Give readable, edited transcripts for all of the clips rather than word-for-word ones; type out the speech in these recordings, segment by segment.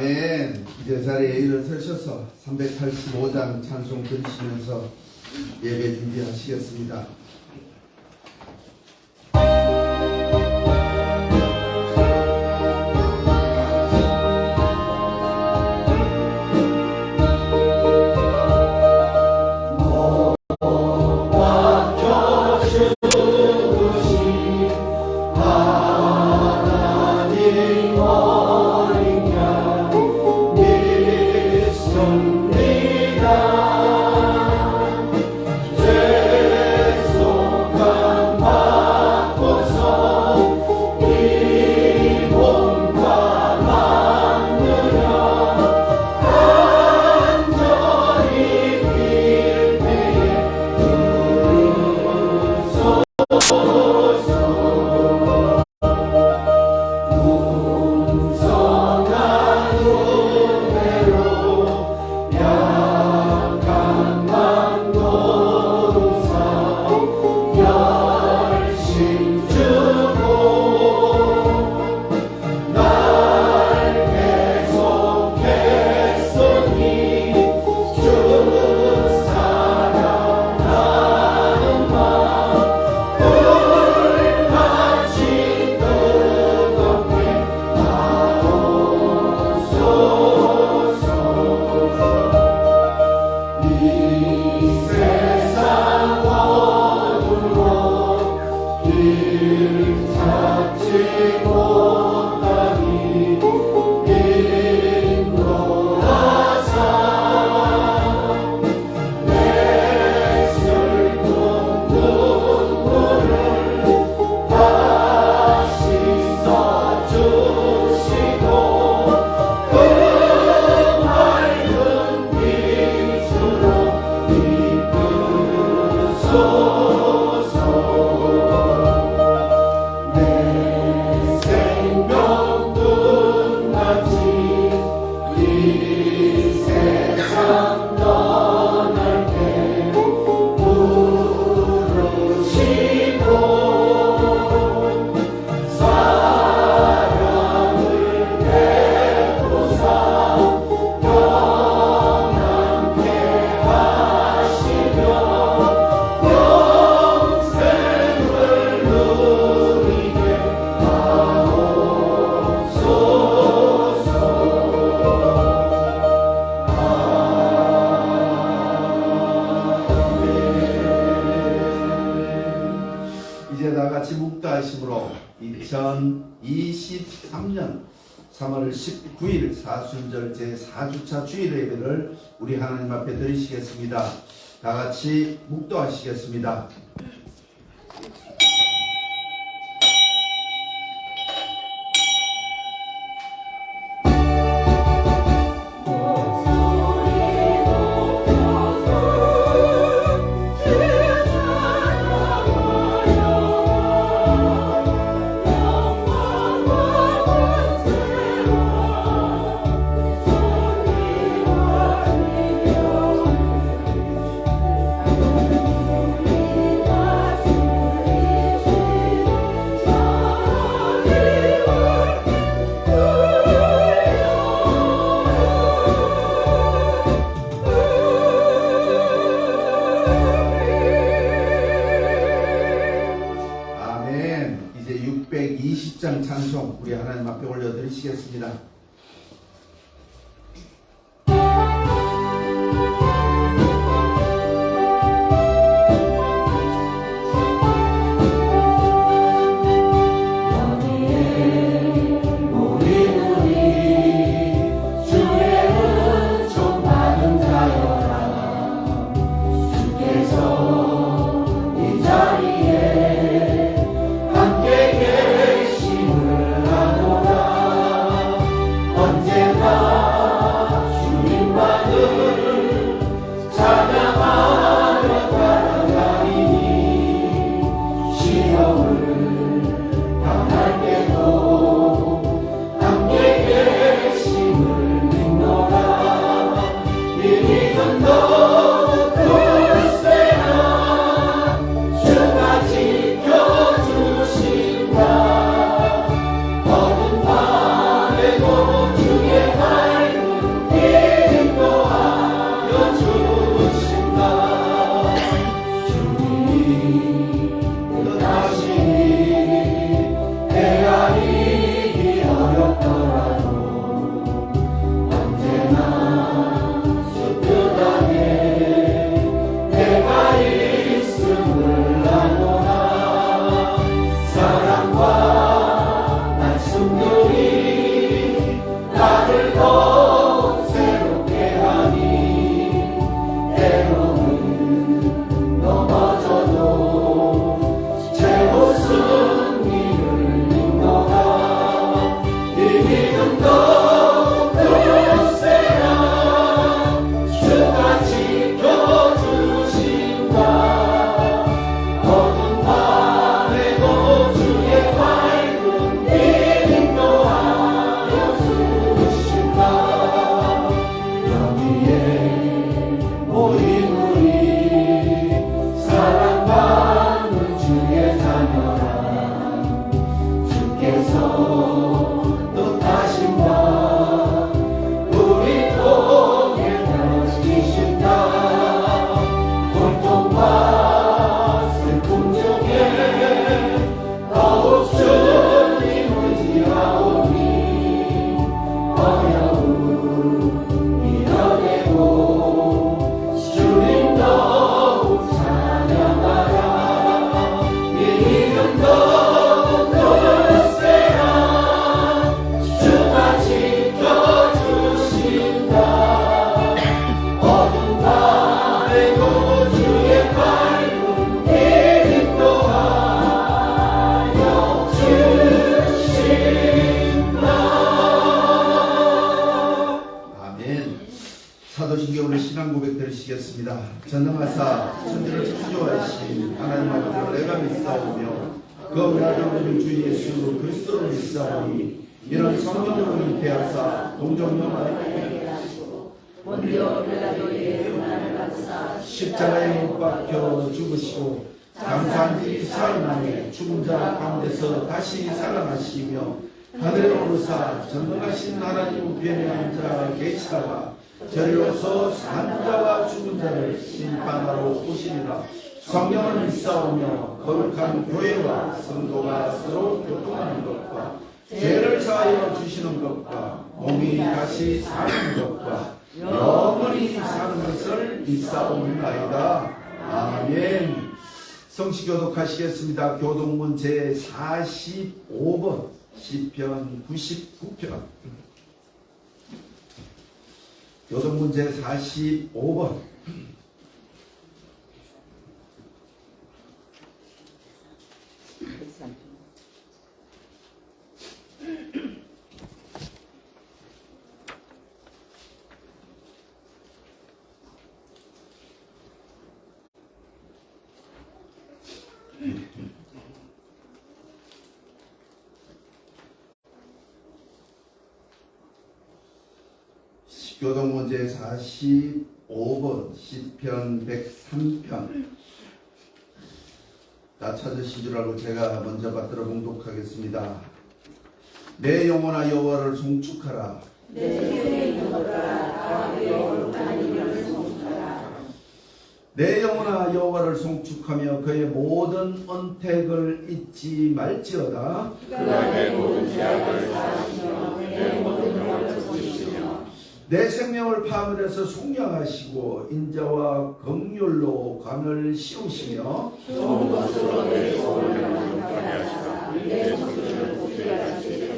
아멘. 이제 자리에 일어서셔서 385장 찬송 들으시면서 예배 준비하시겠습니다. 이제 다같이 묵다하심으로 2023년 3월 19일 사순절 제4주차 주일 예배를 우리 하나님 앞에 드리시겠습니다. 다같이 묵도하시겠습니다. 이제 620장 찬송 우리 하나님 앞에 올려드리시겠습니다. 사도신경으로 신앙 고백 드리시겠습니다. 전능하사 천지를 창조하신 하나님 아버지를 내가 믿사오며 그 외아들 주 예수 그리스도를 믿사오니 이런 성령으로 잉태하사 동정녀 십자가에 못 박혀 죽으시고 장사한 지 사흘 만에 죽은 자 가운데서 다시 살아나시며 하늘에 오르사 전능하신 하나님 우편에 앉아 계시다가 저리로서 산 자와 죽은 자를 심판하러 오시리라. 성령을 믿사오며 거룩한 교회와 성도가 서로 교통하는 것과 죄를 사하여 주시는 것과 몸이 다시 사는 것과 영원히 사는 것을 믿사옵나이다. 아멘. 성시 교독하시겠습니다. 교독문 제45번 시편 99편 교독문 제45번 교독문 제45번 시편 103편 다 찾으신 줄 알고 제가 먼저 받들어 봉독하겠습니다. 내 영혼아 여호와를 송축하라. 내 영혼아 여호와를 송축하며 그의 모든 언택을 잊지 말지어다. 그가 내 모든 죄악을 사하시며 내 모든 영혼을 고치시며 내 생명을 파멸해서 속량하시고 인자와 긍휼로 관을 씌우시며 좋은 것으로 내 소원을 만족하게 하시사 내 적들을 복되게 하시리라.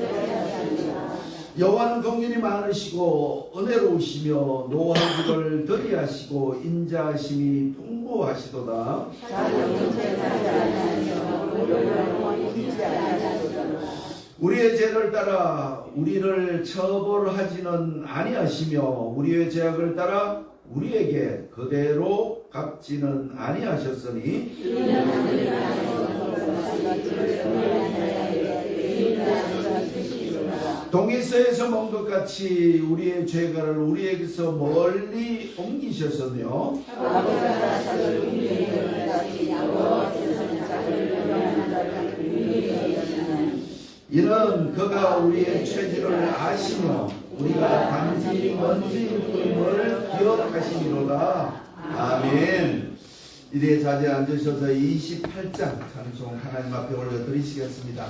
여호와는 긍휼이 많으시고 은혜로우시며 노하기를 더디하시고 인자하심이 풍부하시도다. 우리의 죄를 따라 우리를 처벌하지는 아니하시며 우리의 죄악을 따라 우리에게 그대로 갚지는 아니하셨으니 동이서에서 먼 것 같이 우리의 죄가를 우리에게서 멀리 옮기셨으며 이는 그가 우리의 죄질을 아시며 우리가 단지 먼지 뿐임을 기억하시니로다. 아멘. 이리에 자리에 앉으셔서 28장 찬송 하나님 앞에 올려드리시겠습니다.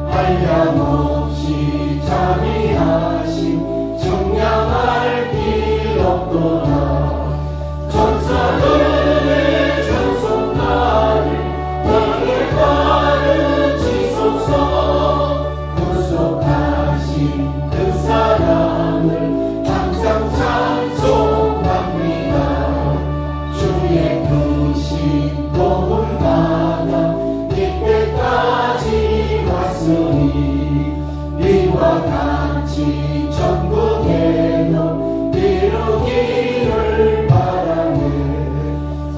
한량없이 자비하심 청량할 길 없도다. 전사들의 찬송가를 내게 가르치소서. 구속하신 그 사랑을 항상 찬송합니다. 주의 크신 도움을 받아 이때까지 왔으니 이와 같이 천국에도 이루기를 바라네.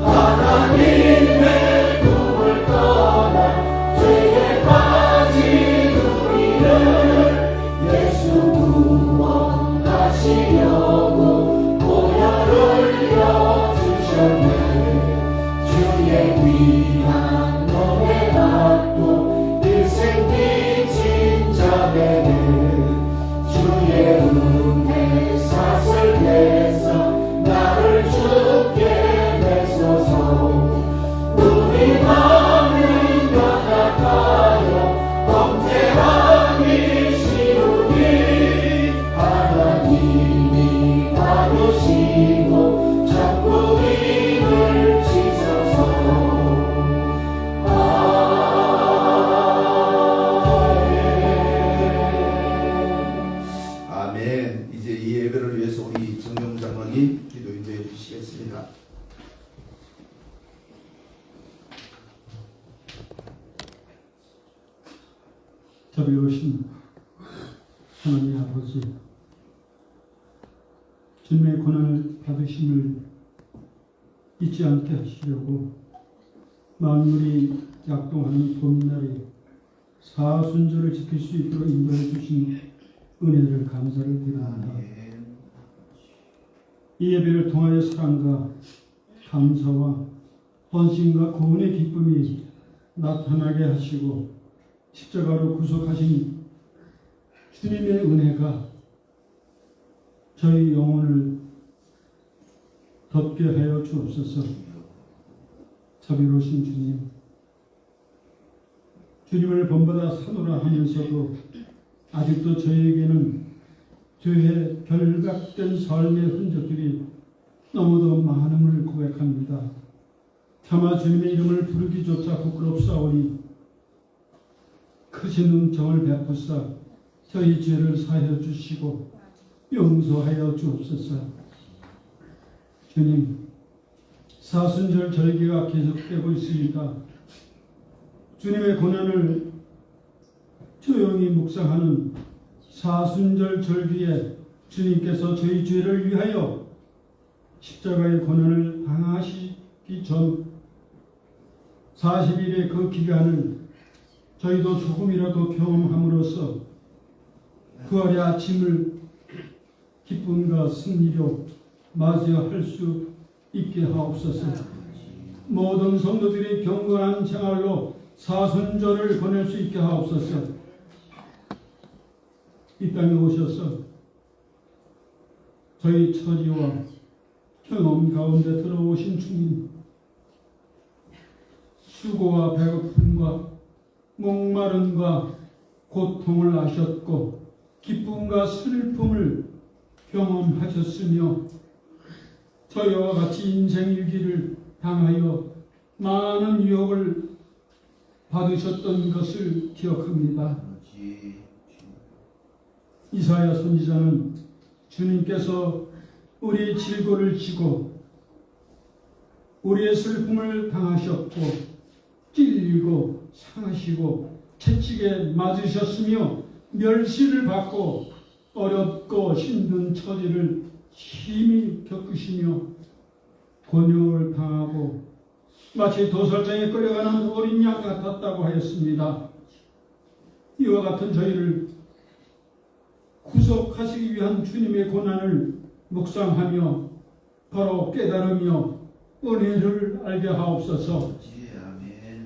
하나님의 꿈을 떠나 죄에 빠진 우리를 예수 구원하시려고 보혈을 흘려주셨네. 주의 위한 너의 낙도 일생 비친 자에게 주의 은혜 사슬에서 나를 주께 내소서. 우리 마음을 연약하여 범죄한 일 쉬우니 하나님이 받으시고 천국 이를 지소서. 아멘. 이제 이 예배를 위해서 우리 정명 장로님 기도 인도해 주시겠습니다. 자비로우신 하나님 아버지, 주님의 고난을 받으심을 잊지 않게 하시려고 만물이 약동하는 봄날에 사순절을 지킬 수 있도록 인도해 주신 은혜를 감사를 드립니다. 아멘. 이 예배를 통하여 사랑과 감사와 헌신과 구원의 기쁨이 나타나게 하시고 십자가로 구속하신 주님의 은혜가 저희 영혼을 덮게 하여 주옵소서. 자비로우신 주님, 주님을 본받아 사노라 하면서도 아직도 저희에게는 죄에 결박된 삶의 흔적들이 너무도 많음을 고백합니다. 차마 주님의 이름을 부르기조차 부끄럽사오니 크신 은총을 베푸사 저희 죄를 사하여 주시고 용서하여 주옵소서. 주님, 사순절 절기가 계속되고 있습니다. 주님의 고난을 조용히 묵상하는 사순절 절기에 주님께서 저희 죄를 위하여 십자가의 고난을 당하시기 전 40일의 그 기간을 저희도 조금이라도 경험함으로써 부활의 아침을 기쁨과 승리로 맞이할 수 있게 하옵소서. 모든 성도들이 경건한 생활로 사순절을 보낼 수 있게 하옵소서. 이 땅에 오셔서 저희 처지와 현엄 가운데 들어오신 주님, 수고와 배고픔과 목마름과 고통을 아셨고 기쁨과 슬픔을 경험하셨으며 저희와 같이 인생 위기를 당하여 많은 유혹을 받으셨던 것을 기억합니다. 이사야 선지자는 주님께서 우리의 질고를 지고 우리의 슬픔을 당하셨고 찔리고 상하시고 채찍에 맞으셨으며 멸시를 받고 어렵고 힘든 처지를 심히 겪으시며 곤욕을 당하고 마치 도살장에 끌려가는 어린 양 같았다고 하였습니다. 이와 같은 저희를 구속하시기 위한 주님의 고난을 묵상하며 바로 깨달으며 은혜를 알게 하옵소서.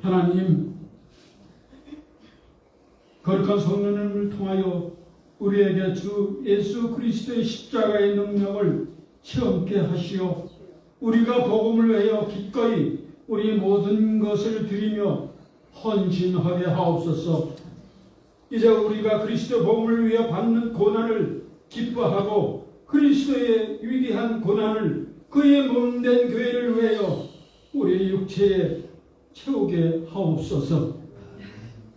하나님, 거룩한 성령님을 통하여 우리에게 주 예수 그리스도의 십자가의 능력을 체험케 하시어 우리가 복음을 위하여 기꺼이 우리 모든 것을 드리며 헌신하게 하옵소서. 이제 우리가 그리스도 복음을 위해 받는 고난을 기뻐하고 그리스도의 위대한 고난을 그의 몸된 교회를 위하여 우리의 육체에 채우게 하옵소서.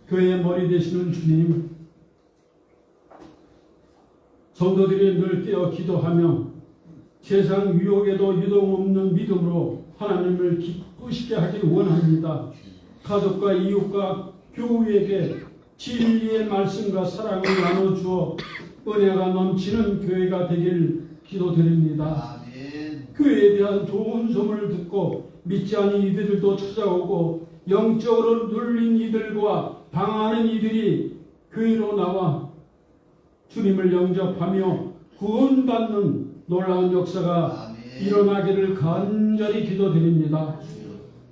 교회의 머리 되시는 주님, 성도들이 늘 깨어 기도하며 세상 유혹에도 유동없는 믿음으로 하나님을 기쁘시게 하길 원합니다. 가족과 이웃과 교우에게 진리의 말씀과 사랑을 나눠주어 은혜가 넘치는 교회가 되길 기도드립니다. 아멘. 교회에 대한 좋은 소문을 듣고 믿지 않은 이들도 찾아오고 영적으로 눌린 이들과 방황하는 이들이 교회로 나와 주님을 영접하며 구원받는 놀라운 역사가 아멘. 일어나기를 간절히 기도드립니다.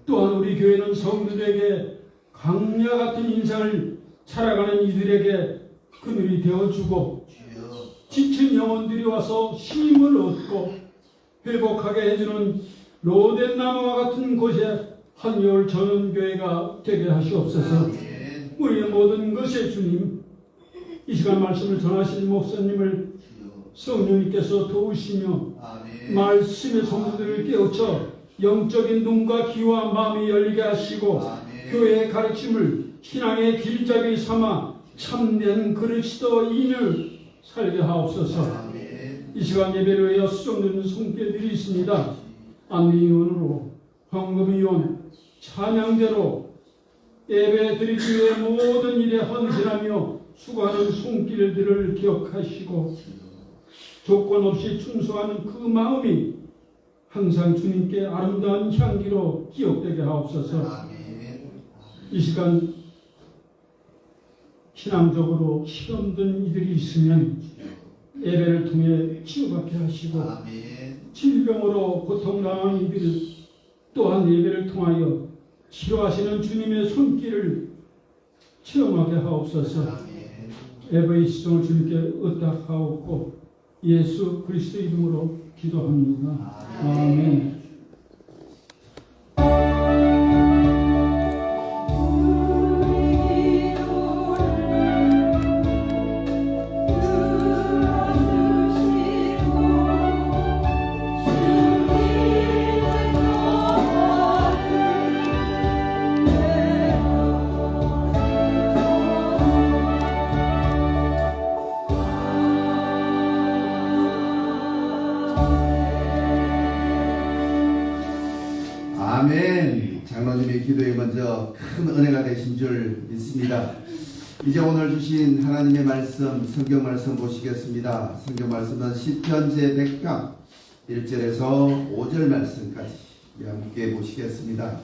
또한 우리 교회는 성도들에게 강야 같은 인생을 살아가는 이들에게 그늘이 되어주고 주여. 지친 영혼들이 와서 힘을 얻고 회복하게 해주는 로덴나무와 같은 곳에 한여울 전원교회가 되게 하시옵소서. 아멘. 우리의 모든 것에 주님, 이 시간 말씀을 전하실 목사님을 주여. 성령님께서 도우시며 아멘. 말씀의 성도들을 깨우쳐 영적인 눈과 귀와 마음이 열리게 하시고 아멘. 교회의 가르침을 신앙의 길잡이 삼아 참된 그리스도인을 살게 하옵소서. 아멘. 이 시간 예배를 위하여 수정되는 손길들이 있습니다. 안위원으로 헌금위원 찬양대로 예배 드리기 위해 모든 일에 헌신하며 수고하는 손길들을 기억하시고 조건 없이 충성하는 그 마음이 항상 주님께 아름다운 향기로 기억되게 하옵소서. 아멘. 이 시간 신앙적으로 시험든 이들이 있으면 예배를 통해 치유받게 하시고 아멘. 질병으로 고통당한 이들 또한 예배를 통하여 치료하시는 주님의 손길을 체험하게 하옵소서. 아멘. 예배의 시종을 주님께 의탁하옵고 예수 그리스도 이름으로 기도합니다. 아멘. 아멘. 장로님의 기도에 먼저 큰 은혜가 되신 줄 믿습니다. 이제 오늘 주신 하나님의 말씀, 성경 말씀 보시겠습니다. 성경 말씀은 시편 제100편 1절에서 5절 말씀까지 함께 보시겠습니다.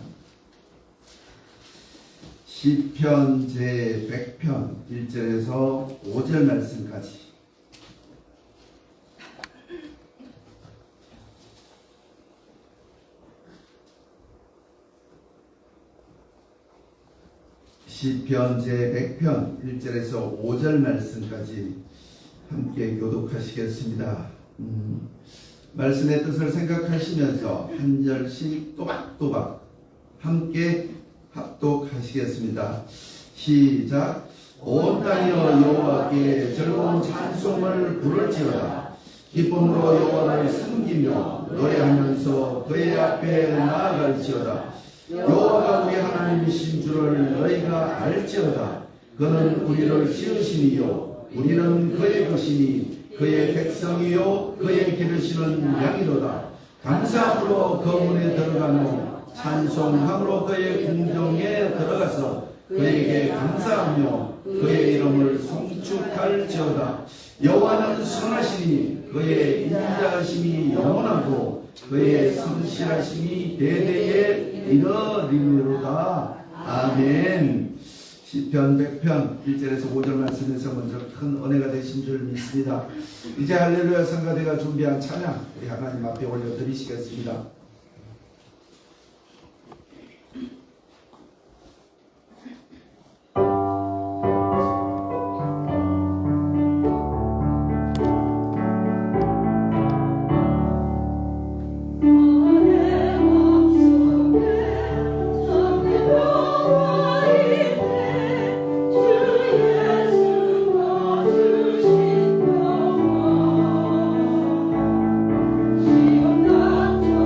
시편 제100편 1절에서 5절 말씀까지. 시편 제100편 1절에서 5절 말씀까지 함께 교독하시겠습니다. 말씀의 뜻을 생각하시면서 한 절씩 또박또박 함께 합독하시겠습니다. 시작. 온 땅이여 여호와께 즐거운 찬송을 부를지어다. 기쁨으로 여호와를 숨기며 노래하면서 그의 앞에 나아갈지어다. 여호와가 우리 하나님이신 줄을 너희가 알지어다. 그는 우리를 지으시니요 우리는 그의 것이니 그의 백성이요 그의 기르시는 양이로다. 감사함으로 그 문에 들어가며 찬송함으로 그의 궁정에 들어가서 그에게 감사하며 그의 이름을 송축할지어다. 여호와는 선하시니 그의 인자하심이 영원하고 그의 성실하심이 대대에 이르리로다. 아멘. 시편 100편 1절에서 5절 말씀에서 먼저 큰 은혜가 되신 줄 믿습니다. 이제 할렐루야 성가대가 준비한 찬양 우리 하나님 앞에 올려드리시겠습니다. 지금 같은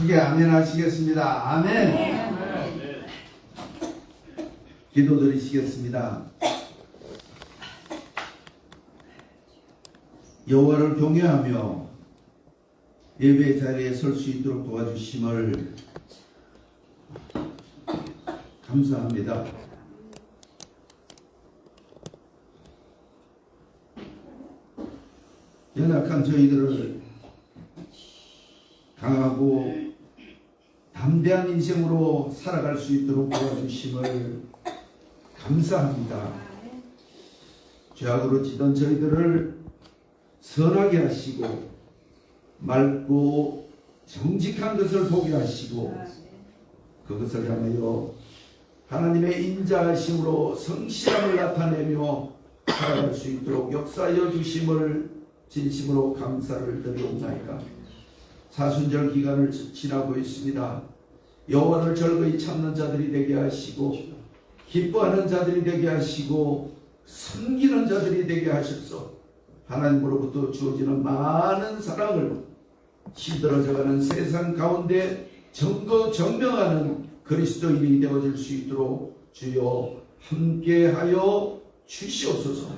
크게 아멘 하시겠습니다. 아멘. 기도 드리시겠습니다. 여호와를 경외하며 예배 자리에 설 수 있도록 도와주심을 감사합니다. 연약한 저희들을 강하고 담대한 인생으로 살아갈 수 있도록 도와주심을 감사합니다. 죄악으로 찌던 저희들을 선하게 하시고 맑고 정직한 것을 보게 하시고 그것을 향하여 하나님의 인자하심으로 성실함을 나타내며 살아갈 수 있도록 역사하여 주심을 진심으로 감사를 드리옵나이다. 사순절 기간을 지나고 있습니다. 여호와를 즐거이 찾는 자들이 되게 하시고 기뻐하는 자들이 되게 하시고 섬기는 자들이 되게 하셨소. 하나님으로부터 주어지는 많은 사랑을 시들어져가는 세상 가운데 정명하는 그리스도인이 되어줄 수 있도록 주여 함께하여 주시옵소서.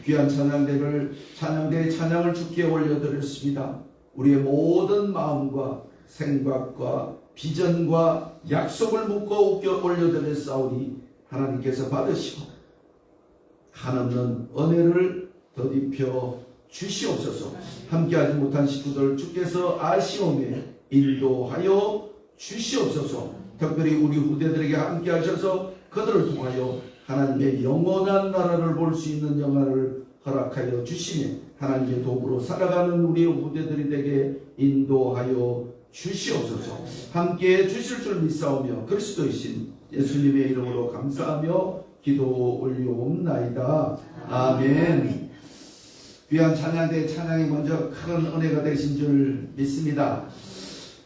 귀한 찬양대의 찬양을 주께 올려드렸습니다. 우리의 모든 마음과 생각과 비전과 약속을 묶어 올려드렸사오니 하나님께서 받으시고 한없는 은혜를 더딥혀 주시옵소서. 함께하지 못한 식구들 주께서 아시오며 인도하여 주시옵소서. 특별히 우리 후대들에게 함께하셔서 그들을 통하여 하나님의 영원한 나라를 볼 수 있는 영화를 허락하여 주시며 하나님의 도구로 살아가는 우리 후대들이 되게 인도하여 주시옵소서. 함께해 주실 줄 믿사오며 그리스도이신 예수님의 이름으로 감사하며 기도 올려옵나이다. 아멘. 귀한 찬양대 찬양이 먼저 큰 은혜가 되신 줄 믿습니다.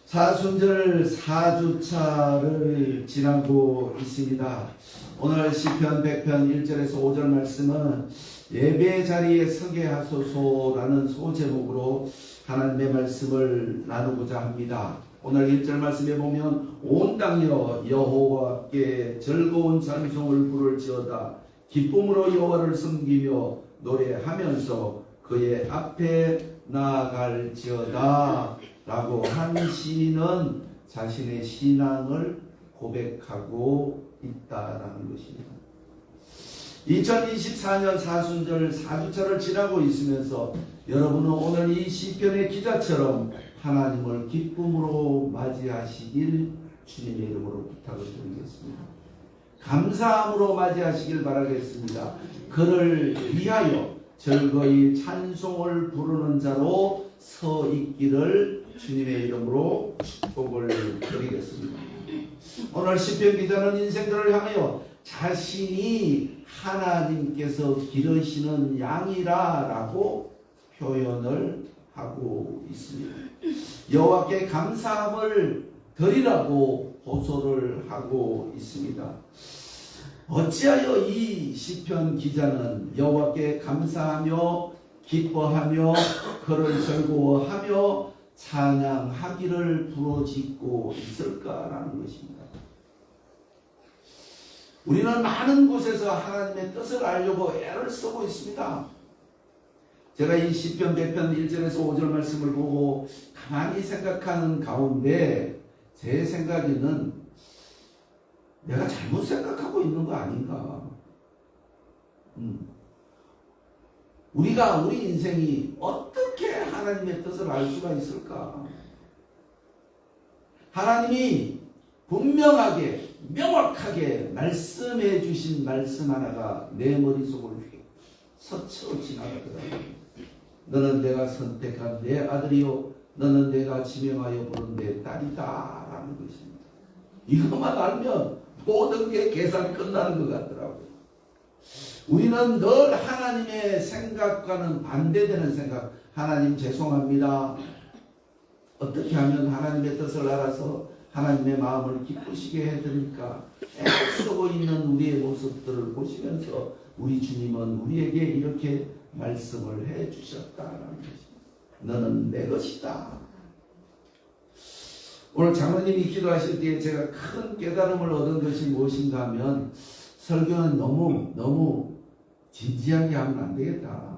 사순절 4주차를 지나고 있습니다. 오늘 시편 100편 1절에서 5절 말씀은 예배 자리에 서게 하소서라는 소제목으로 하나님의 말씀을 나누고자 합니다. 오늘 1절 말씀에 보면 온 땅이여 여호와께 즐거운 찬송을 부를지어다. 기쁨으로 여호와를 섬기며 노래하면서 그의 앞에 나아갈지어다 라고 한 시인은 자신의 신앙을 고백하고 있다라는 것입니다. 2024년 사순절 4주차를 지나고 있으면서 여러분은 오늘 이 시편의 기자처럼 하나님을 기쁨으로 맞이하시길 주님의 이름으로 부탁을 드리겠습니다. 감사함으로 맞이하시길 바라겠습니다. 그를 위하여 즐거이 찬송을 부르는 자로 서 있기를 주님의 이름으로 축복을 드리겠습니다. 오늘 시편 기자는 인생들을 향하여 자신이 하나님께서 기르시는 양이라 라고 표현을 하고 있습니다. 여호와께 감사함을 드리라고 호소를 하고 있습니다. 어찌하여 이 시편 기자는 여호와께 감사하며 기뻐하며 그를 즐거워하며 찬양하기를 부르짖고 있을까라는 것입니다. 우리는 많은 곳에서 하나님의 뜻을 알려고 애를 쓰고 있습니다. 제가 이 시편 100편 1절에서 5절 말씀을 보고 가만히 생각하는 가운데 제 생각에는 내가 잘못 생각하고 있는 거 아닌가. 우리가 우리 인생이 어떻게 하나님의 뜻을 알 수가 있을까? 하나님이 분명하게 명확하게 말씀해 주신 말씀 하나가 내 머릿속을 스쳐 지나가더라고요. 너는 내가 선택한 내 아들이요 너는 내가 지명하여 부른 내 딸이다 라는 것입니다. 이것만 알면 모든 게 계산이 끝나는 것 같더라고요. 우리는 늘 하나님의 생각과는 반대되는 생각. 하나님 죄송합니다. 어떻게 하면 하나님의 뜻을 알아서 하나님의 마음을 기쁘시게 해드릴까? 애쓰고 있는 우리의 모습들을 보시면서 우리 주님은 우리에게 이렇게 말씀을 해주셨다라는 것입니다. 너는 내 것이다. 오늘 장로님이 기도하실 때 제가 큰 깨달음을 얻은 것이 무엇인가 하면 설교는 너무 진지하게 하면 안 되겠다.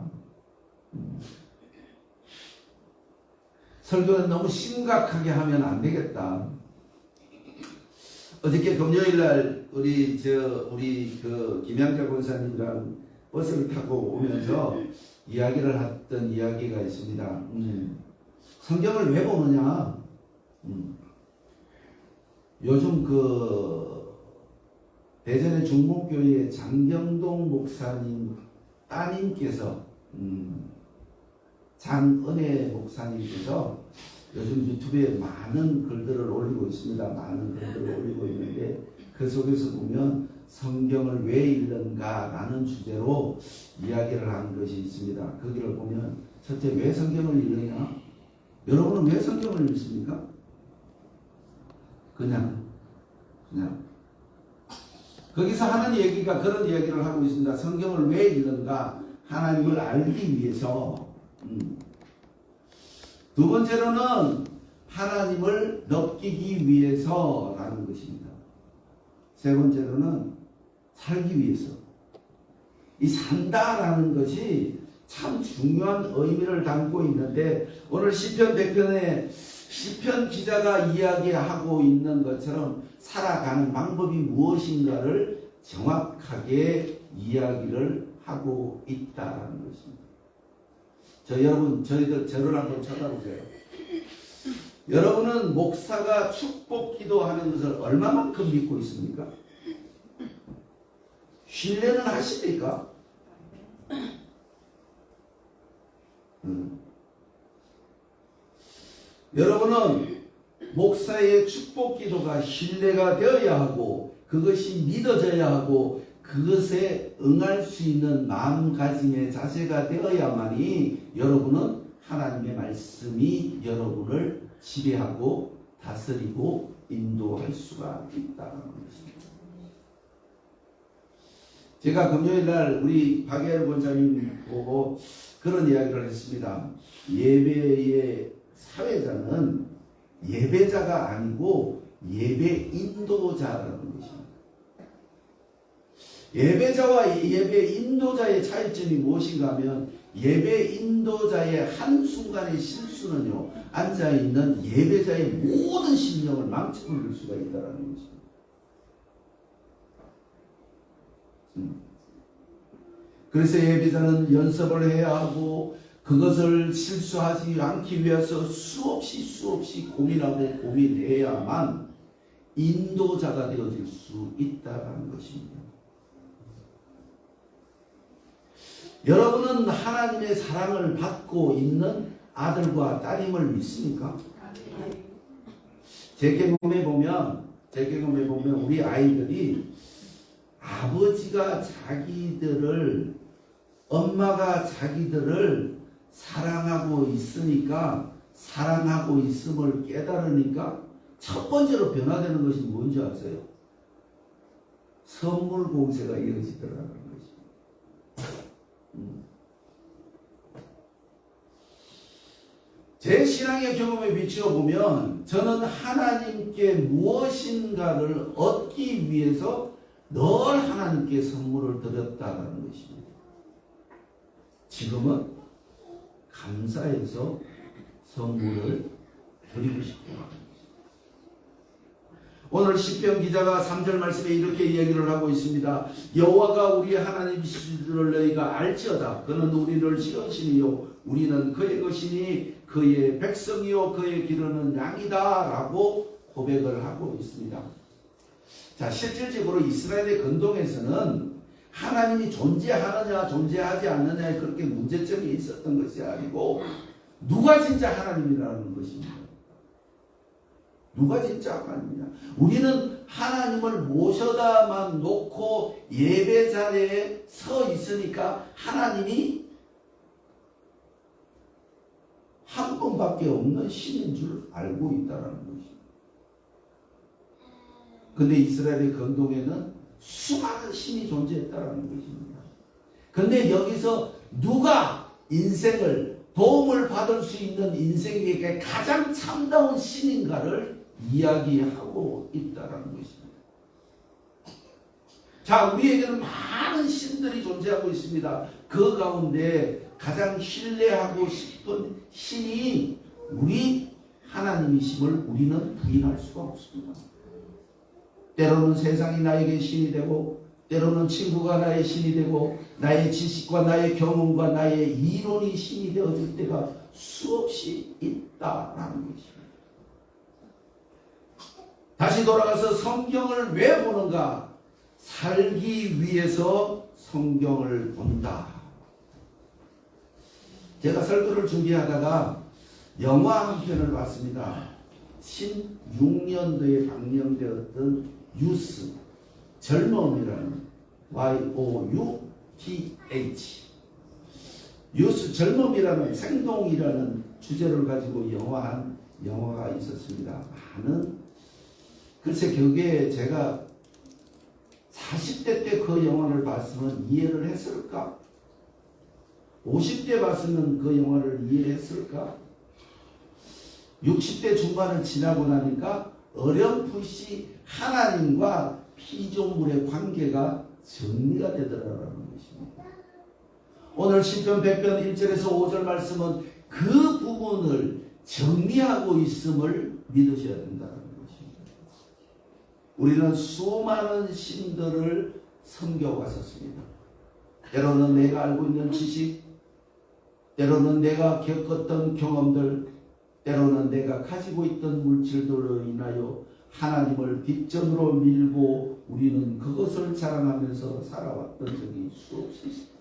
설교는 너무 심각하게 하면 안 되겠다. 어저께 금요일 날 우리 김양자 권사님이랑 버스를 타고 오면서 이야기를 했던 이야기가 있습니다. 성경을 왜 보느냐? 요즘 대전의 중목교회 장경동 목사님 따님께서 장은혜 목사님께서 요즘 유튜브에 많은 글들을 올리고 있습니다. 많은 글들을 올리고 있는데 그 속에서 보면 성경을 왜 읽는가 라는 주제로 이야기를 하는 것이 있습니다. 거기를 보면 첫째 왜 성경을 읽느냐? 여러분은 왜 성경을 읽습니까? 그냥 거기서 하는 얘기가 그런 이야기를 하고 있습니다. 성경을 왜 읽는가? 하나님을 알기 위해서. 두 번째로는 하나님을 느끼기 위해서라는 것입니다. 세 번째로는 살기 위해서. 이 산다라는 것이 참 중요한 의미를 담고 있는데 오늘 시편 100편에 시편 기자가 이야기하고 있는 것처럼 살아가는 방법이 무엇인가를 정확하게 이야기를 하고 있다는 것입니다. 여러분, 저를 한번 쳐다보세요. 여러분은 목사가 축복 기도하는 것을 얼마만큼 믿고 있습니까? 신뢰는 하십니까? 여러분은 목사의 축복 기도가 신뢰가 되어야 하고 그것이 믿어져야 하고 그것에 응할 수 있는 마음가짐의 자세가 되어야만이 여러분은 하나님의 말씀이 여러분을 지배하고 다스리고 인도할 수가 있다는 것입니다. 제가 금요일날 우리 박예열 권사님 보고 그런 이야기를 했습니다. 예배의 사회자는 예배자가 아니고 예배 인도자라는 것입니다. 예배자와 예배 인도자의 차이점이 무엇인가 하면 예배 인도자의 한순간의 실수는요, 앉아있는 예배자의 모든 심령을 망쳐버릴 수가 있다는 것입니다. 그래서 예배자는 연습을 해야 하고 그것을 실수하지 않기 위해서 수없이 고민하고 고민해야만 인도자가 되어질 수 있다는 것입니다. 여러분은 하나님의 사랑을 받고 있는 아들과 딸임을 믿습니까? 제 경험에 보면 우리 아이들이 아버지가 엄마가 자기들을 사랑하고 있으니까, 사랑하고 있음을 깨달으니까 첫 번째로 변화되는 것이 뭔지 아세요? 선물 공세가 이어지더라는 것입니다. 제 신앙의 경험에 비추어 보면 저는 하나님께 무엇인가를 얻기 위해서 늘 하나님께 선물을 드렸다는 것입니다. 지금은 감사해서 선물을 드리고 싶어요. 오늘 시편 기자가 3절 말씀에 이렇게 얘기를 하고 있습니다. 여호와가 우리 하나님이시를 너희가 알지어다. 그는 우리를 지으시니요 우리는 그의 것이니 그의 백성이요 그의 기르는 양이다 라고 고백을 하고 있습니다. 자, 실질적으로 이스라엘의 근동에서는 하나님이 존재하느냐 존재하지 않느냐에 그렇게 문제점이 있었던 것이 아니고 누가 진짜 하나님이라는 것입니다. 누가 진짜 하나님이냐. 우리는 하나님을 모셔다만 놓고 예배 자리에 서 있으니까 하나님이 한 분밖에 없는 신인 줄 알고 있다는 것입니다. 근데 이스라엘의 근동에는 수많은 신이 존재했다는 것입니다. 근데 여기서 누가 인생을 도움을 받을 수 있는 인생에게 가장 참다운 신인가를 이야기하고 있다는 것입니다. 자, 우리에게는 많은 신들이 존재하고 있습니다. 그 가운데 가장 신뢰하고 싶은 신이 우리 하나님이심을 우리는 부인할 수가 없습니다. 때로는 세상이 나에게 신이 되고, 때로는 친구가 나의 신이 되고, 나의 지식과 나의 경험과 나의 이론이 신이 되어질 때가 수없이 있다라는 것입니다. 다시 돌아가서 성경을 왜 보는가? 살기 위해서 성경을 본다. 제가 설교를 준비하다가 영화 한 편을 봤습니다. 16년도에 방영되었던 유스, 젊음이라는 Y-O-U-T-H, 유스, 젊음이라는 생동이라는 주제를 가지고 영화가 있었습니다. 글쎄 그게 제가 40대 때 그 영화를 봤으면 이해를 했을까? 50대 봤으면 그 영화를 이해했을까? 60대 중반을 지나고 나니까 어렴풋이 하나님과 피조물의 관계가 정리가 되더라라는 것입니다. 오늘 시편 100편 1절에서 5절 말씀은 그 부분을 정리하고 있음을 믿으셔야 된다는 것입니다. 우리는 수많은 신들을 섬겨왔었습니다. 때로는 내가 알고 있는 지식, 때로는 내가 겪었던 경험들, 때로는 내가 가지고 있던 물질들로 인하여 하나님을 뒷전으로 밀고 우리는 그것을 자랑하면서 살아왔던 적이 수없이 있습니다.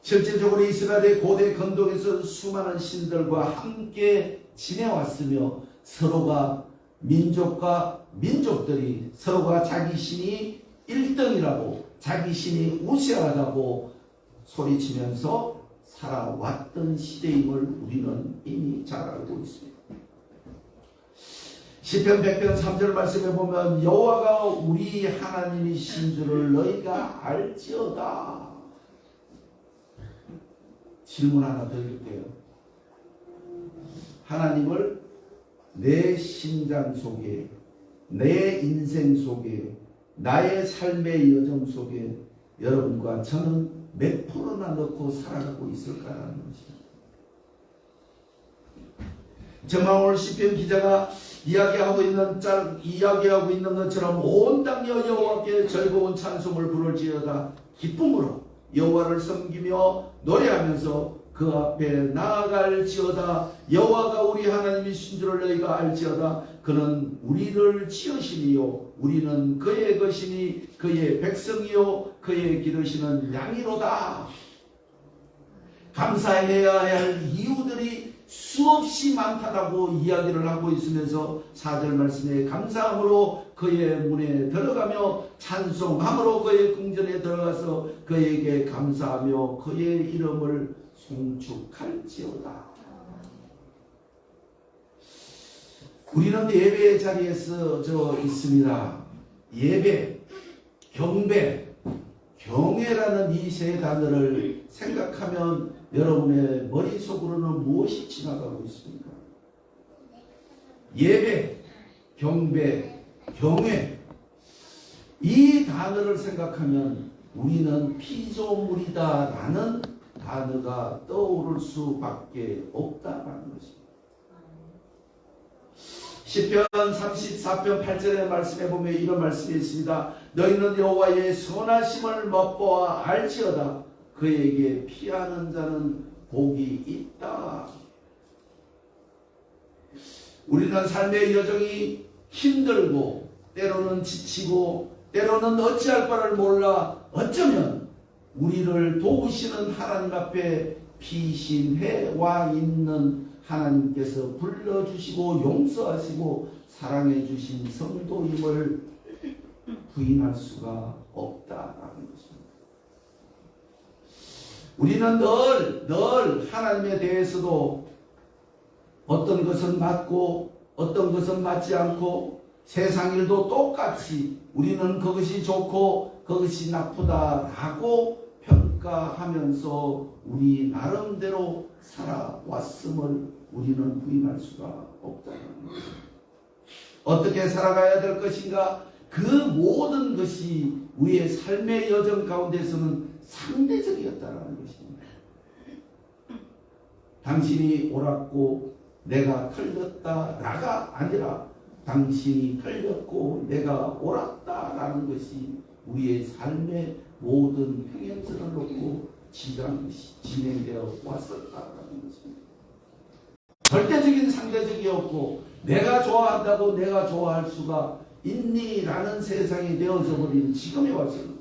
실질적으로 이스라엘의 고대 건동에서 수많은 신들과 함께 지내왔으며 서로가 민족과 민족들이 서로가 자기 신이 1등이라고 자기 신이 우세하다고 소리치면서 살아왔던 시대임을 우리는 이미 잘 알고 있습니다. 시편 100편 3절 말씀에 보면 여호와가 우리 하나님이신 줄을 너희가 알지어다. 질문 하나 드릴게요. 하나님을 내 심장 속에, 내 인생 속에, 나의 삶의 여정 속에 여러분과 저는 몇 프로나 넣고 살아가고 있을까라는 것입니다. 정말 오늘 시편 기자가 이야기하고 있는 것처럼 온 땅여 여호와께 즐거운 찬송을 부를지어다. 기쁨으로 여호와를 섬기며 노래하면서 그 앞에 나아갈지어다. 여호와가 우리 하나님이신 줄을 너희가 알지어다. 그는 우리를 지으시니요 우리는 그의 것이니 그의 백성이요 그의 기르시는 양이로다. 감사해야 할 이유들이 수없이 많다라고 이야기를 하고 있으면서 4절 말씀에 감사함으로 그의 문에 들어가며 찬송함으로 그의 궁전에 들어가서 그에게 감사하며 그의 이름을 송축할지어다. 우리는 예배의 자리에 서져 있습니다. 예배, 경배, 경외라는 이 세 단어를 생각하면 여러분의 머릿속으로는 무엇이 지나가고 있습니까? 예배, 경배, 경외, 이 단어를 생각하면 우리는 피조물이다라는 단어가 떠오를 수밖에 없다라는 것입니다. 시편 34편 8절의 말씀에 보면 이런 말씀이 있습니다. 너희는 여호와의 선하심을 맛보아 알지어다. 그에게 피하는 자는 복이 있다. 우리는 삶의 여정이 힘들고 때로는 지치고 때로는 어찌할 바를 몰라 어쩌면 우리를 도우시는 하나님 앞에 피신해 와 있는 하나님께서 불러주시고 용서하시고 사랑해 주신 성도임을 부인할 수가 없다라는 것입니다. 우리는 늘 하나님에 대해서도 어떤 것은 맞고 어떤 것은 맞지 않고 세상 일도 똑같이 우리는 그것이 좋고 그것이 나쁘다라고 평가하면서 우리 나름대로 살아왔음을 우리는 부인할 수가 없다는 거예요. 어떻게 살아가야 될 것인가? 그 모든 것이 우리의 삶의 여정 가운데서는 상대적이었다는 것입니다. 당신이 옳았고 내가 틀렸다라가 아니라 당신이 틀렸고 내가 옳았다라는 것이 우리의 삶의 모든 평행선을 놓고 진행되어 왔었다라는 것입니다. 절대적인 상대적이었고 내가 좋아한다고 내가 좋아할 수가 있니라는 세상이 되어져 버린 지금에 와서는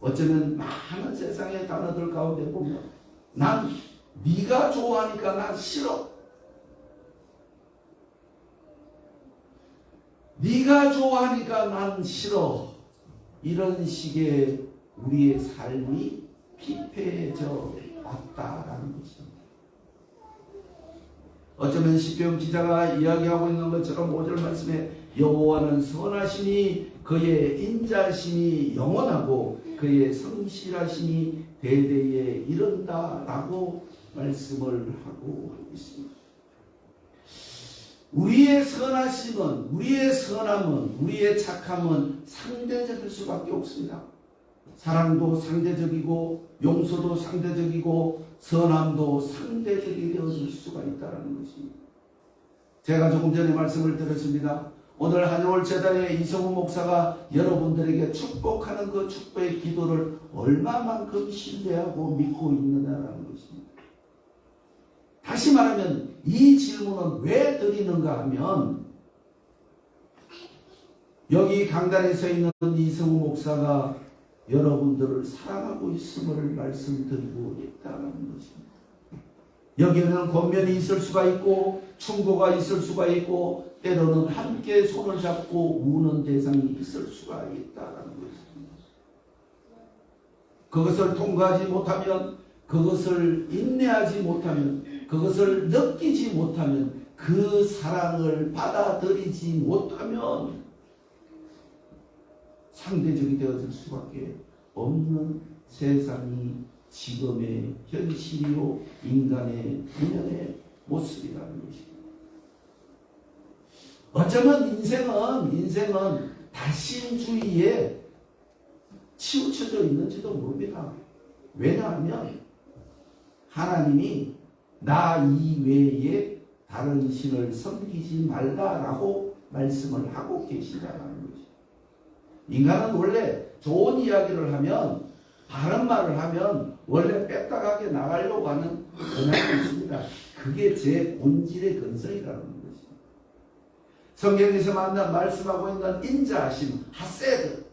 어쩌면 많은 세상의 단어들 가운데 보면 난 네가 좋아하니까 난 싫어. 네가 좋아하니까 난 싫어. 이런 식의 우리의 삶이 피폐해져 왔다라는 것입니다. 어쩌면 시편 기자가 이야기하고 있는 것처럼 5절 말씀에 여호와는 선하시니 그의 인자심이 영원하고 그의 성실하심이 대대에 이른다라고 말씀을 하고 있습니다. 우리의 선하심은, 우리의 선함은, 우리의 착함은 상대적일 수밖에 없습니다. 사랑도 상대적이고 용서도 상대적이고 선함도 상대적이 되어질 수가 있다는 것입니다. 제가 조금 전에 말씀을 드렸습니다. 오늘 한올 재단의 이성우 목사가 여러분들에게 축복하는 그 축복의 기도를 얼마만큼 신뢰하고 믿고 있느냐라는 것입니다. 다시 말하면 이 질문은 왜 드리는가 하면 여기 강단에 서 있는 이성우 목사가 여러분들을 사랑하고 있음을 말씀드리고 있다는 것입니다. 여기에는 권면이 있을 수가 있고 충고가 있을 수가 있고 때로는 함께 손을 잡고 우는 대상이 있을 수가 있다는 것입니다. 그것을 통과하지 못하면, 그것을 인내하지 못하면, 그것을 느끼지 못하면, 그 사랑을 받아들이지 못하면 상대적이 되어질 수밖에 없는 세상이 지금의 현실이요 인간의 본연의 모습이라는 것입니다. 어쩌면 인생은 다신주의에 치우쳐져 있는지도 모릅니다. 왜냐하면 하나님이 나 이외에 다른 신을 섬기지 말라라고 말씀을 하고 계시다는 것입니다. 인간은 원래 좋은 이야기를 하면, 바른 말을 하면 원래 빽딱하게 나가려고 하는 경향이 있습니다. 그게 제 본질의 근성이라는 것입니다. 성경에서 말씀하고 있는 인자하심, 하세드,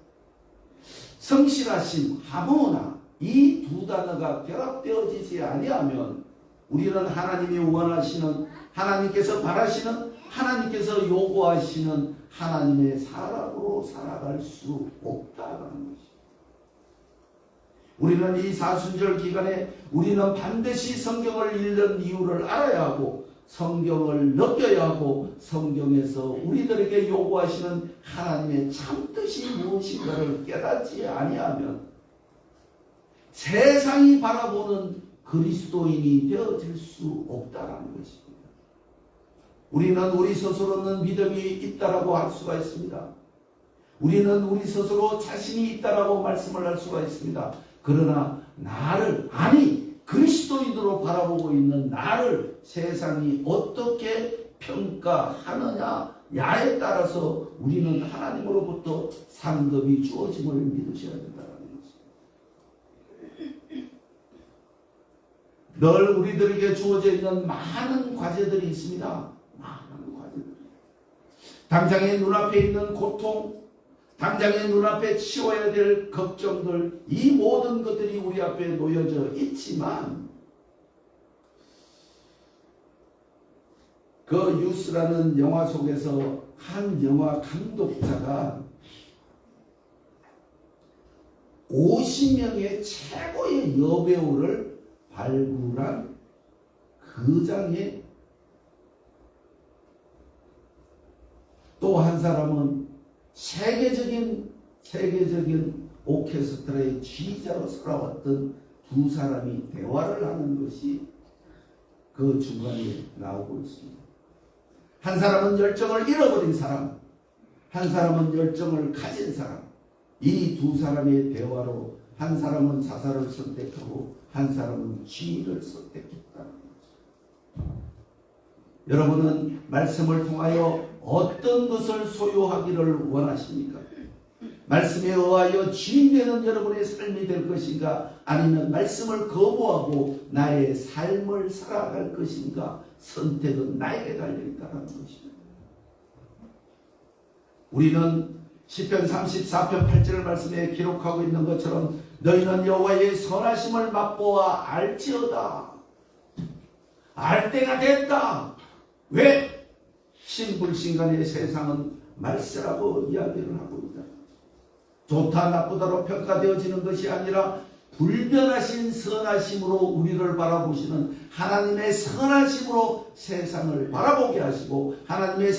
성실하심, 하모나, 이 두 단어가 결합되어지지 아니하면 우리는 하나님이 원하시는, 하나님께서 바라시는, 하나님께서 요구하시는 하나님의 사람으로 살아갈 수 없다는 것입니다. 우리는 이 사순절 기간에 우리는 반드시 성경을 읽는 이유를 알아야 하고 성경을 느껴야 하고 성경에서 우리들에게 요구하시는 하나님의 참뜻이 무엇인가를 깨닫지 아니하면 세상이 바라보는 그리스도인이 되어질 수 없다는 것입니다. 우리는 우리 스스로는 믿음이 있다라고 할 수가 있습니다. 우리는 우리 스스로 자신이 있다라고 말씀을 할 수가 있습니다. 그러나 나를, 아니 그리스도인으로 바라보고 있는 나를 세상이 어떻게 평가하느냐에 따라서 우리는 하나님으로부터 상급이 주어짐을 믿으셔야 된다는 것입니다. 늘 우리들에게 주어져 있는 많은 과제들이 있습니다. 많은 과제들. 당장의 눈앞에 있는 고통, 당장의 눈앞에 치워야 될 걱정들, 이 모든 것들이 우리 앞에 놓여져 있지만 그 뉴스라는 영화 속에서 한 영화 감독자가 50명의 최고의 여배우를 발굴한 그 장에 또 한 사람은 세계적인 오케스트라의 지휘자로 살아왔던 두 사람이 대화를 하는 것이 그 중간에 나오고 있습니다. 한 사람은 열정을 잃어버린 사람, 한 사람은 열정을 가진 사람. 이 두 사람의 대화로 한 사람은 자살을 선택하고 한 사람은 지위를 선택했다는 거죠. 여러분은 말씀을 통하여 어떤 것을 소유하기를 원하십니까? 말씀에 의하여 지휘되는 여러분의 삶이 될 것인가? 아니면 말씀을 거부하고 나의 삶을 살아갈 것인가? 선택은 나에게 달려있다는 것입니다. 우리는 시편 34편 8절 말씀에 기록하고 있는 것처럼 너희는 여호와의 선하심을 맛보아 알지어다. 알 때가 됐다. 왜? 신불신간의 세상은 말세라고 이야기를 하고 있다. 좋다 나쁘다로 평가되어지는 것이 아니라 불변하신 선하심으로 우리를 바라보시는 하나님의 선하심으로 세상을 바라보게 하시고 하나님의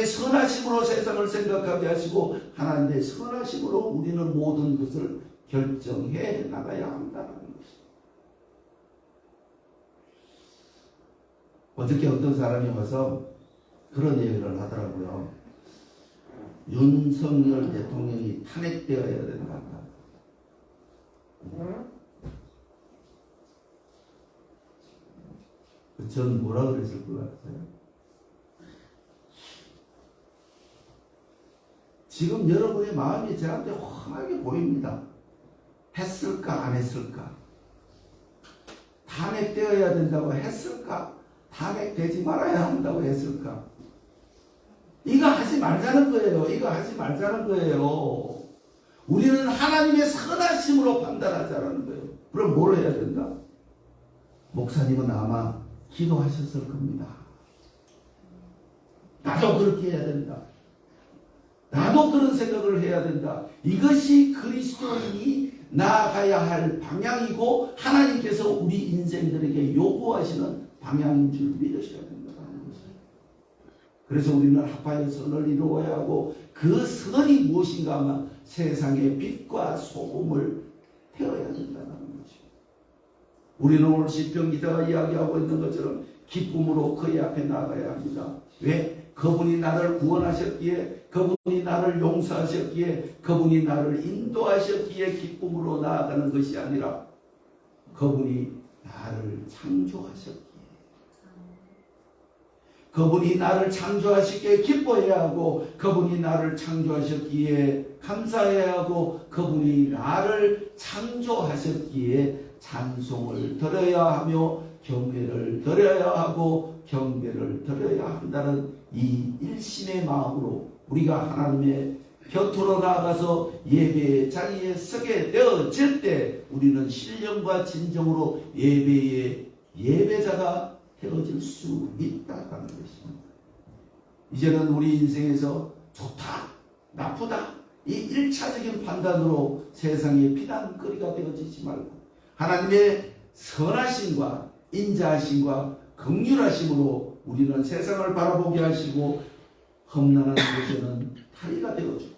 선하심으로 세상을 생각하게 하시고 하나님의 선하심으로 우리는 모든 것을 결정해 나가야 한다는 것입니다. 어저께 어떤 사람이 와서 그런 얘기를 하더라고요. 윤석열 대통령이 탄핵되어야 된다. 전 뭐라 그랬을 것 같아요? 지금 여러분의 마음이 저한테 환하게 보입니다. 했을까 안 했을까? 탄핵되어야 된다고 했을까? 탄핵되지 말아야 한다고 했을까? 이거 하지 말자는 거예요. 이거 하지 말자는 거예요. 우리는 하나님의 선하심으로 판단하자는 거예요. 그럼 뭘 해야 된다? 목사님은 아마 기도하셨을 겁니다. 나도 그렇게 해야 된다. 나도 그런 생각을 해야 된다. 이것이 그리스도인이 나아가야 할 방향이고 하나님께서 우리 인생들에게 요구하시는 방향인 줄 믿으셔야 된다는 것입니다. 그래서 우리는 합하여 선을 이루어야 하고 그 선이 무엇인가 하면 세상의 빛과 소금을 태워야 된다는 것입니다. 우리는 오늘 시편 기자가 이야기하고 있는 것처럼 기쁨으로 그의 앞에 나가야 합니다. 왜? 그분이 나를 구원하셨기에, 그분이 나를 용서하셨기에, 그분이 나를 인도하셨기에 기쁨으로 나아가는 것이 아니라 그분이 나를 창조하셨기에, 그분이 나를 창조하셨기에 기뻐해야 하고, 그분이 나를 창조하셨기에 감사해야 하고, 그분이 나를 창조하셨기에 찬송을 드려야 하며 경배를 드려야 하고 경배를 드려야 한다는 이 일심의 마음으로 우리가 하나님의 곁으로 나아가서 예배의 자리에 서게 되어질 때 우리는 신령과 진정으로 예배의 예배자가 되어질 수 있다는 것입니다. 이제는 우리 인생에서 좋다, 나쁘다 이 1차적인 판단으로 세상의 비난거리가 되어지지 말고 하나님의 선하심과 인자하심과 긍휼하심으로 우리는 세상을 바라보게 하시고 험난한 곳에는 다리가 되어주고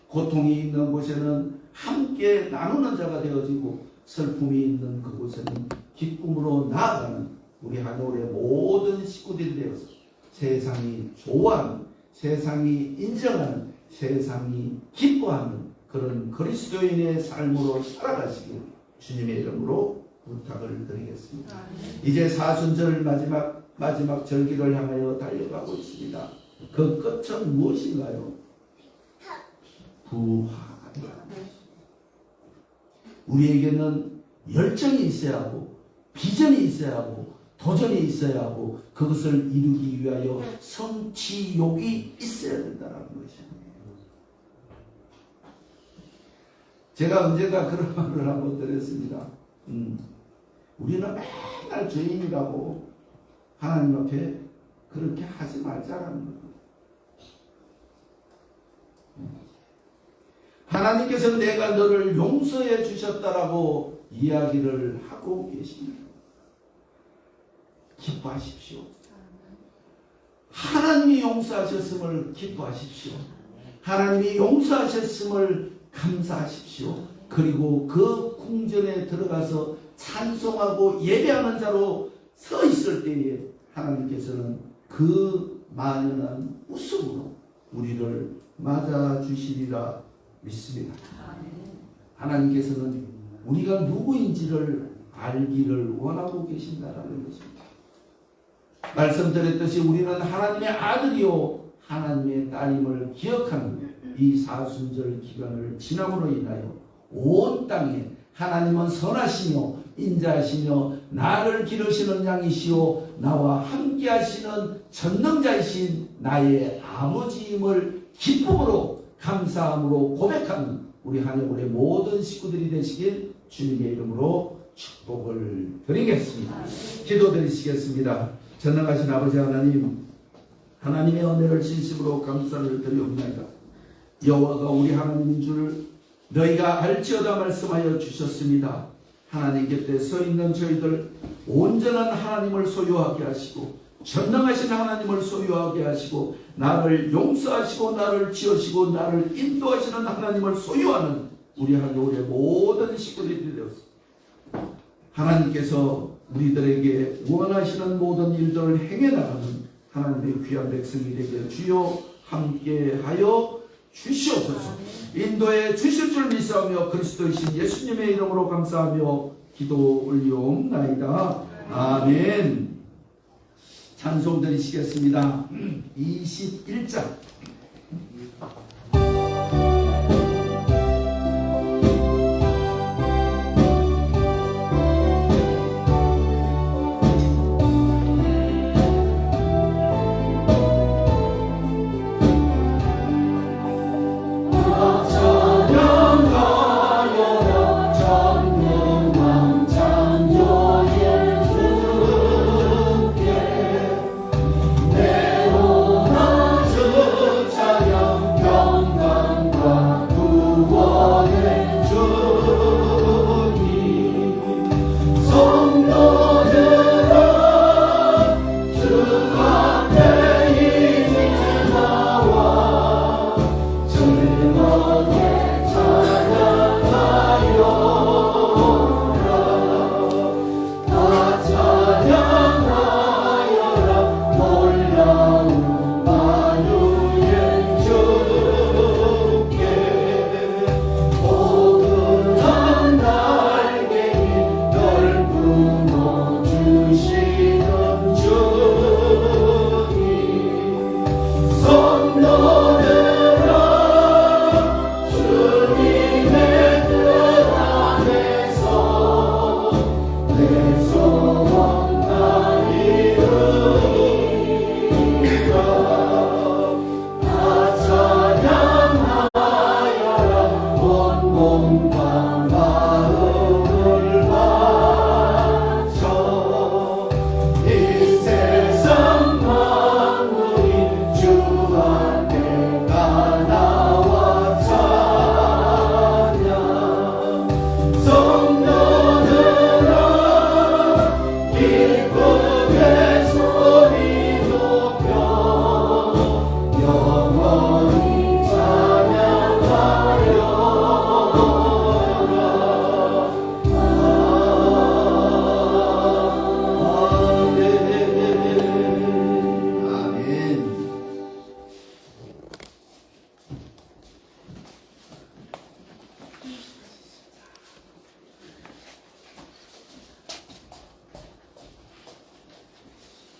고통이 있는 곳에는 함께 나누는 자가 되어지고 슬픔이 있는 그곳에는 기쁨으로 나아가는 우리 하늘의 모든 식구들이 되어서 세상이 좋아하는, 세상이 인정하는, 세상이 기뻐하는 그런 그리스도인의 삶으로 살아가시길 주님의 이름으로 부탁을 드리겠습니다. 이제 사순절 마지막 절기를 향하여 달려가고 있습니다. 그 끝은 무엇인가요? 부활이다. 우리에게는 열정이 있어야 하고 비전이 있어야 하고 도전이 있어야 하고 그것을 이루기 위하여 성취욕이 있어야 된다는 것입니다. 제가 언젠가 그런 말을 한번 드렸습니다. 우리는 맨날 죄인이라고 하나님 앞에 그렇게 하지 말자라는 거예요. 하나님께서 내가 너를 용서해 주셨다라고 이야기를 하고 계십니다. 기뻐하십시오. 하나님이 용서하셨음을 기뻐하십시오. 하나님이 용서하셨음을 감사하십시오. 그리고 그 궁전에 들어가서 찬송하고 예배하는 자로 서 있을 때에 하나님께서는 그 만연한 웃음으로 우리를 맞아주시리라 믿습니다. 하나님께서는 우리가 누구인지를 알기를 원하고 계신다라는 것입니다. 말씀드렸듯이 우리는 하나님의 아들이요 하나님의 딸임을 기억하는 이 사순절 기간을 지남으로 인하여 온 땅에 하나님은 선하시며 인자하시며 나를 기르시는 양이시오 나와 함께 하시는 전능자이신 나의 아버지임을 기쁨으로 감사함으로 고백하는 우리 한여울의 모든 식구들이 되시길 주님의 이름으로 축복을 드리겠습니다. 기도드리시겠습니다. 전능하신 아버지 하나님, 하나님의 은혜를 진심으로 감사를 드리옵나이다. 여호와가 우리 하나님인 줄 너희가 알지어다 말씀하여 주셨습니다. 하나님 곁에 서 있는 저희들 온전한 하나님을 소유하게 하시고 전능하신 하나님을 소유하게 하시고 나를 용서하시고 나를 지으시고 나를 인도하시는 하나님을 소유하는 우리 한여울의 모든 식구들이 되었습니다. 하나님께서 우리들에게 원하시는 모든 일들을 행해 나가는 하나님의 귀한 백성이 되게 주여 함께하여 주시옵소서. 인도해 주실 줄 믿사오며 그리스도이신 예수님의 이름으로 감사하며 기도 올리옵나이다. 아멘. 찬송 드리시겠습니다. 21장.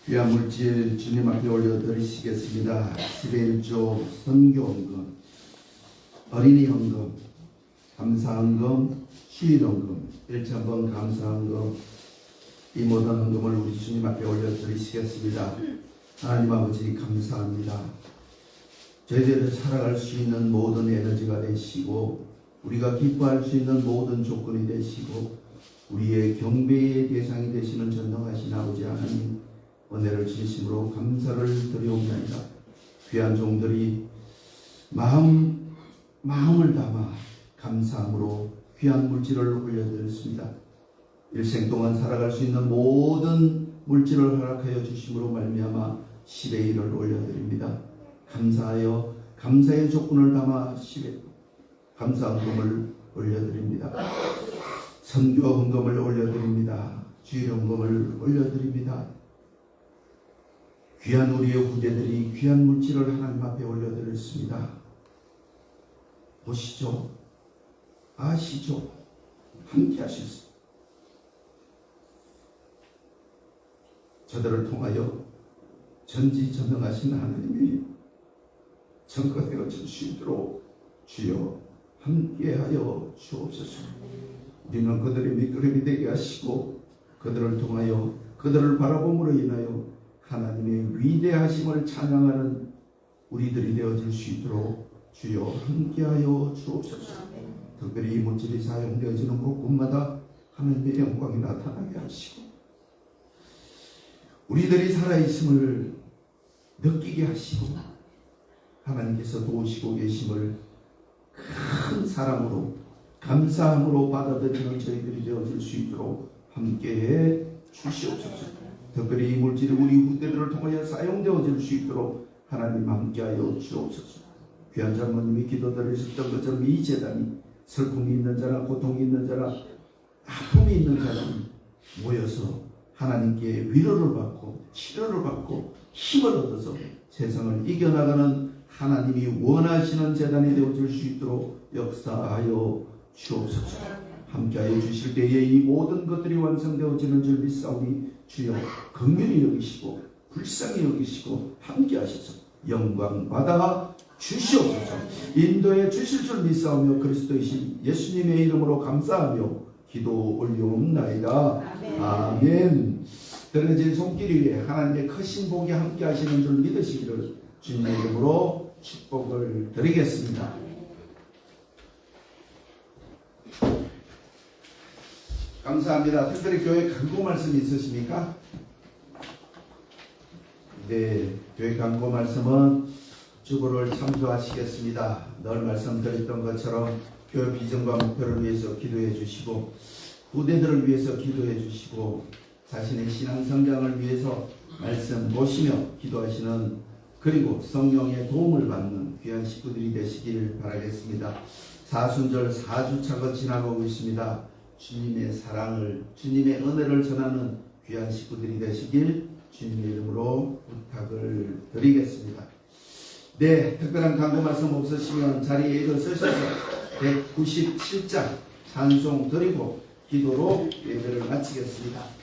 귀한 물질 주님 앞에 올려드리시겠습니다. 11조 선교헌금, 어린이 헌금, 감사헌금, 휴일헌금, 1,000번 감사헌금, 이 모든 헌금을 우리 주님 앞에 올려드리시겠습니다. 하나님 아버지 감사합니다. 저희들을 살아갈 수 있는 모든 에너지가 되시고 우리가 기뻐할 수 있는 모든 조건이 되시고 우리의 경배의 대상이 되시는 전능하신 아버지 하나님, 은혜를 진심으로 감사를 드리옵나이다. 귀한 종들이 마음을 담아 감사함으로 귀한 물질을 올려드렸습니다. 일생 동안 살아갈 수 있는 모든 물질을 허락하여 주심으로 말미암아 10의 1을 올려드립니다. 감사하여 감사의 조건을 담아 10의 감사헌금을 올려드립니다. 선교 헌금을 올려드립니다. 주일헌금을 올려드립니다. 귀한 우리의 후대들이 귀한 물질을 하나님 앞에 올려드렸습니다. 보시죠. 아시죠. 함께 하셨습니다. 저들을 통하여 전지전능하신 하나님이 전거되어 주시도록 주여 함께하여 주옵소서. 우리는 그들의 미끄럼이 되게 하시고 그들을 통하여 그들을 바라봄으로 인하여 하나님의 위대하심을 찬양하는 우리들이 되어질 수 있도록 주여 함께하여 주옵소서. 특별히 이 물질이 사용되어지는 곳곳마다 하나님의 영광이 나타나게 하시고 우리들이 살아있음을 느끼게 하시고 하나님께서 도우시고 계심을 큰 사랑으로 감사함으로 받아들이는 저희들이 되어질 수 있도록 함께해 주시옵소서. 특별히 이 물질이 우리 후대들을 통하여 사용되어질 수 있도록 하나님 함께하여 주옵소서. 귀한 장모님이 기도드리셨던 것처럼 이 재단이 슬픔이 있는 자나 고통이 있는 자나 아픔이 있는 자는 모여서 하나님께 위로를 받고 치료를 받고 힘을 얻어서 세상을 이겨나가는 하나님이 원하시는 재단이 되어질 수 있도록 역사하여 주옵소서. 함께하여 주실 때에 이 모든 것들이 완성되어지는 줄 믿사오니 주여 긍휼히 여기시고 불쌍히 여기시고 함께하셔서 영광 받아 주시옵소서. 인도해 주실 줄 믿사오며 그리스도이신 예수님의 이름으로 감사하며 기도 올려옵나이다. 아멘. 드러진 손길 위에 하나님의 크신 복이 함께 하시는 줄 믿으시기를 주님의 이름으로 축복을 드리겠습니다. 감사합니다. 특별히 교회 간구 말씀 있으십니까? 네, 교회 간구 말씀은 주보를 참조하시겠습니다. 늘 말씀드렸던 것처럼 교회 비전과 목표를 위해서 기도해 주시고 후대들을 위해서 기도해 주시고 자신의 신앙 성장을 위해서 말씀 보시며 기도하시는 그리고 성령의 도움을 받는 귀한 식구들이 되시길 바라겠습니다. 사순절 4주차가 지나가고 있습니다. 주님의 사랑을 주님의 은혜를 전하는 귀한 식구들이 되시길 주님의 이름으로 부탁을 드리겠습니다. 네, 특별한 간구 말씀 없으시면 자리에 일어서셔서 197장 찬송 드리고 기도로 예배를 마치겠습니다.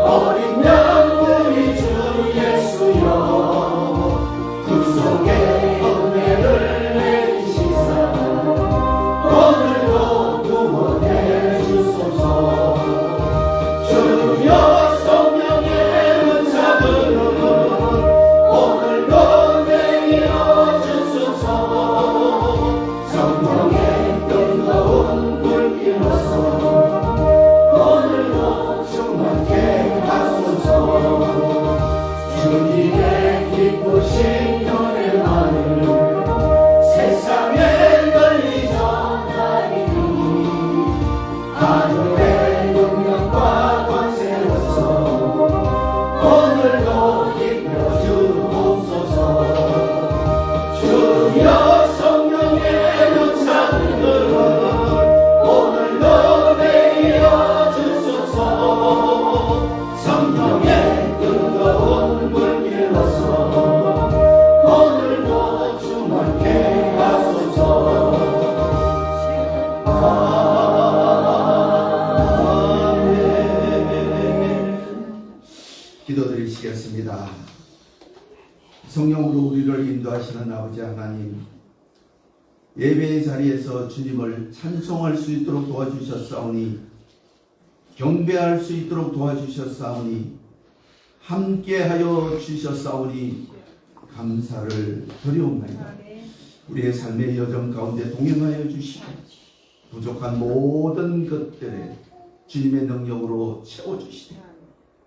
어린 양들이 주 예수여 그 속 오늘도 입혀주옵소서. 주여 성령의 역사를 오늘도 내려 주소서. 성령의 뜨거운 불길로서 오늘도 충만케 하소서. 기도드리시겠습니다. 성령으로 우리를 인도하시는 아버지 하나님, 예배의 자리에서 주님을 찬송할 수 있도록 도와주셨사오니, 경배할 수 있도록 도와주셨사오니, 함께하여 주셨사오니 감사를 드리옵나이다. 우리의 삶의 여정 가운데 동행하여 주시고 부족한 모든 것들에 주님의 능력으로 채워주시되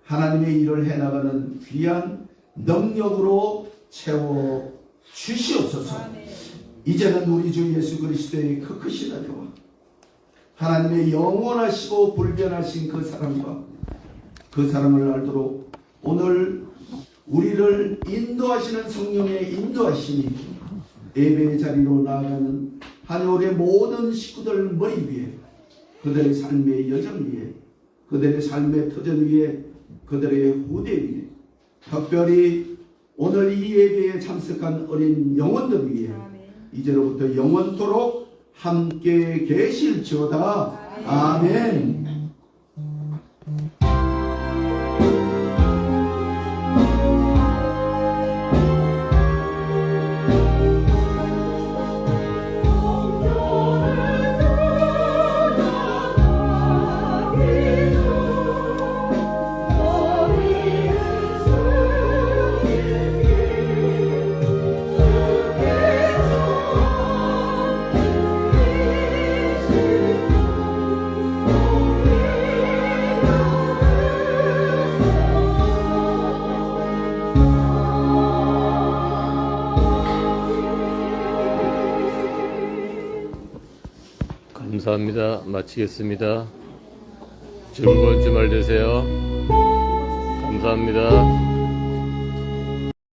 하나님의 일을 해나가는 귀한 능력으로 채워주시옵소서. 이제는 우리 주 예수 그리스도의 그 크신 은혜와 하나님의 영원하시고 불변하신 그 사랑과 그 사랑을 알도록 오늘 우리를 인도하시는 성령의 인도하심이 예배의 자리로 나아가는 한여울의 모든 식구들 머리 위에, 그들의 삶의 여정 위에, 그들의 삶의 터전 위에, 그들의 후대 위에, 특별히 오늘 이 예배에 참석한 어린 영혼들 위에 이제로부터 영원토록 함께 계실지어다. 아멘. 감사합니다. 마치겠습니다. 즐거운 주말 되세요. 감사합니다.